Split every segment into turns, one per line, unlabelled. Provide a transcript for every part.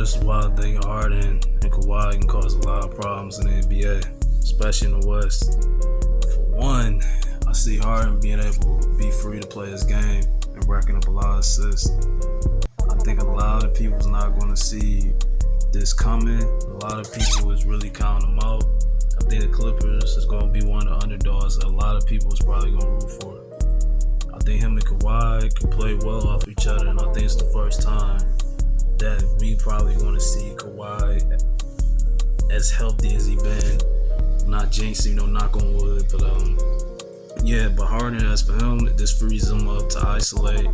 This is why I think Harden and Kawhi can cause a lot of problems in the NBA, especially in the West. For one, I see Harden being able to be free to play his game and racking up a lot of assists. I think a lot of people's not going to see this coming. A lot of people is really counting him out. I think the Clippers is going to be one of the underdogs that a lot of people is probably going to root for. I think him and Kawhi can play well off each other, and I think it's the first time that we probably going to see Kawhi as healthy as he been. Not jinxing, knock on wood, but but Harden, as for him, this frees him up to isolate,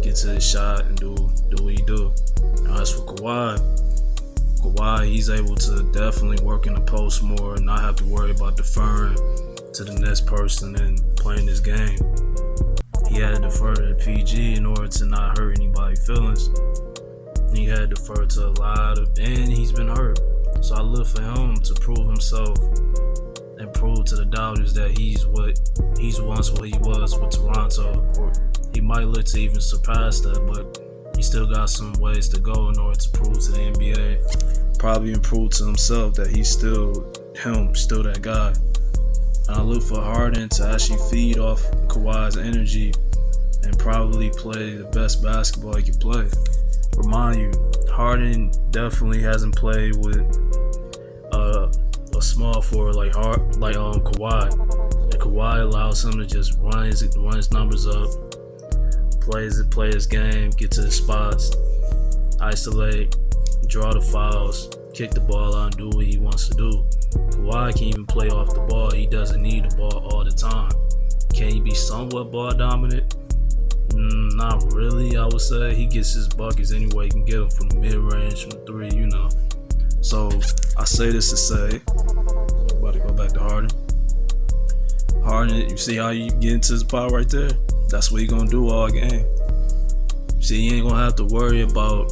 get to his shot, and do what he do. Now, as for Kawhi, he's able to definitely work in the post more and not have to worry about deferring to the next person and playing his game. He had to defer to the PG in order to not hurt anybody's feelings. He had to defer to a lot of, and he's been hurt. So I look for him to prove himself and prove to the doubters that he's once what he was with Toronto. Or he might look to even surpass that, but he still got some ways to go in order to prove to the NBA, probably improve to himself that he's still that guy. And I look for Harden to actually feed off Kawhi's energy and probably play the best basketball he can play. Remind you, Harden definitely hasn't played with a small forward like Kawhi. And Kawhi allows him to just run his numbers up, play his game, get to the spots, isolate, draw the fouls, kick the ball out, and do what he wants to do. Kawhi can even play off the ball. He doesn't need the ball all the time. Can he be somewhat ball dominant? Not really, I would say. He gets his buckets anyway. He can get them from the mid-range, from the three, So, I say this to say, about to go back to Harden. Harden, you see how you get into his power right there? That's what he's going to do all game. See, he ain't going to have to worry about,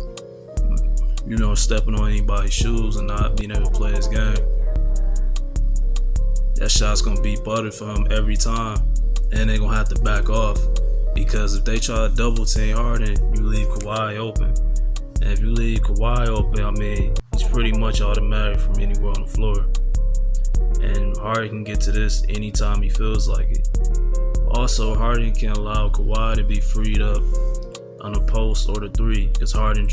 stepping on anybody's shoes and not being able to play his game. That shot's going to be buttered for him every time. And they're going to have to back off. Because if they try to double team Harden, you leave Kawhi open. And if you leave Kawhi open, he's pretty much automatic from anywhere on the floor. And Harden can get to this anytime he feels like it. Also, Harden can allow Kawhi to be freed up on the post or the three. Because Harden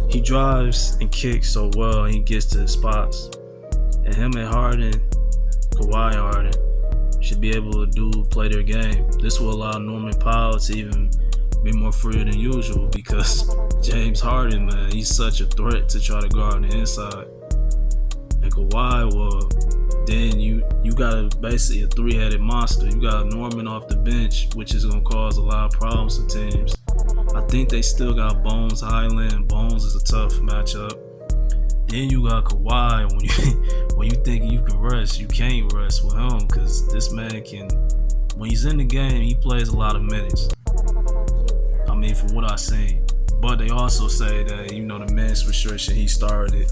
he drives and kicks so well, and he gets to the spots. And him and Kawhi Harden, should be able to play their game. This will allow Norman Powell to even be more free than usual because James Harden, man, he's such a threat to try to guard on the inside. And Kawhi, well, then you got basically a three-headed monster. You got Norman off the bench, which is going to cause a lot of problems to teams. I think they still got Bones Highland. Bones is a tough matchup. Then you got Kawhi. When you think you can rest, you can't rest with him because this man can. When he's in the game, he plays a lot of minutes. From what I've seen. But they also say that the minutes restriction he started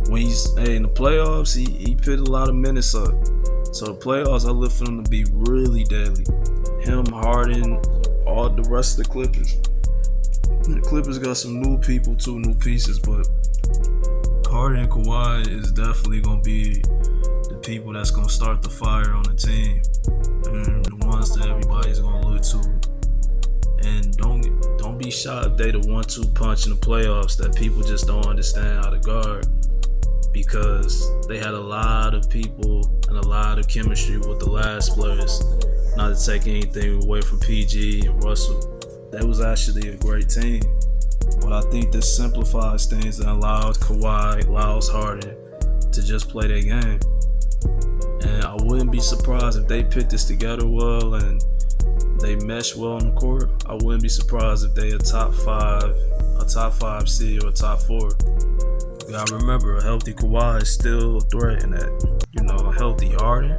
when he's in the playoffs. He put a lot of minutes up. So the playoffs, I look for them to be really deadly. Him, Harden, all the rest of the Clippers. The Clippers got some new people too, new pieces, but Harden and Kawhi is definitely going to be the people that's going to start the fire on the team and the ones that everybody's going to look to. And don't be shocked if they the 1-2 punch in the playoffs that people just don't understand how to guard because they had a lot of people and a lot of chemistry with the last players. Not to take anything away from PG and Russell. That was actually a great team. But I think this simplifies things and allows Harden to just play their game. And I wouldn't be surprised if they put this together well and they mesh well on the court. I wouldn't be surprised if they a top five seed or a top 4. You gotta remember, a healthy Kawhi is still a threat in that. A healthy Harden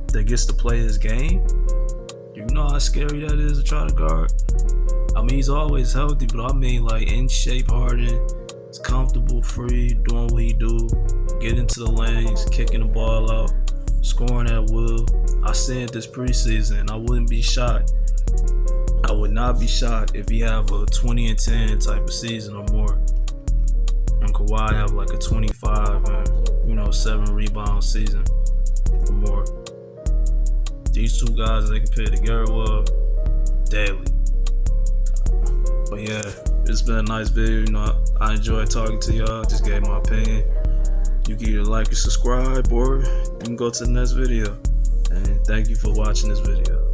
that gets to play his game. You know how scary that is to try to guard. He's always healthy, but in shape Harden. He's comfortable, free, doing what he do, get into the lanes, kicking the ball out, scoring at will. I said this preseason, I wouldn't be shocked. I would not be shocked if he have a 20-10 type of season or more. and Kawhi have like a 25 and 7 rebound season or more. These two guys they compare together well daily. But yeah, it's been a nice video. I enjoyed talking to y'all. Just gave my opinion. You can either like or subscribe, or you can go to the next video. And thank you for watching this video.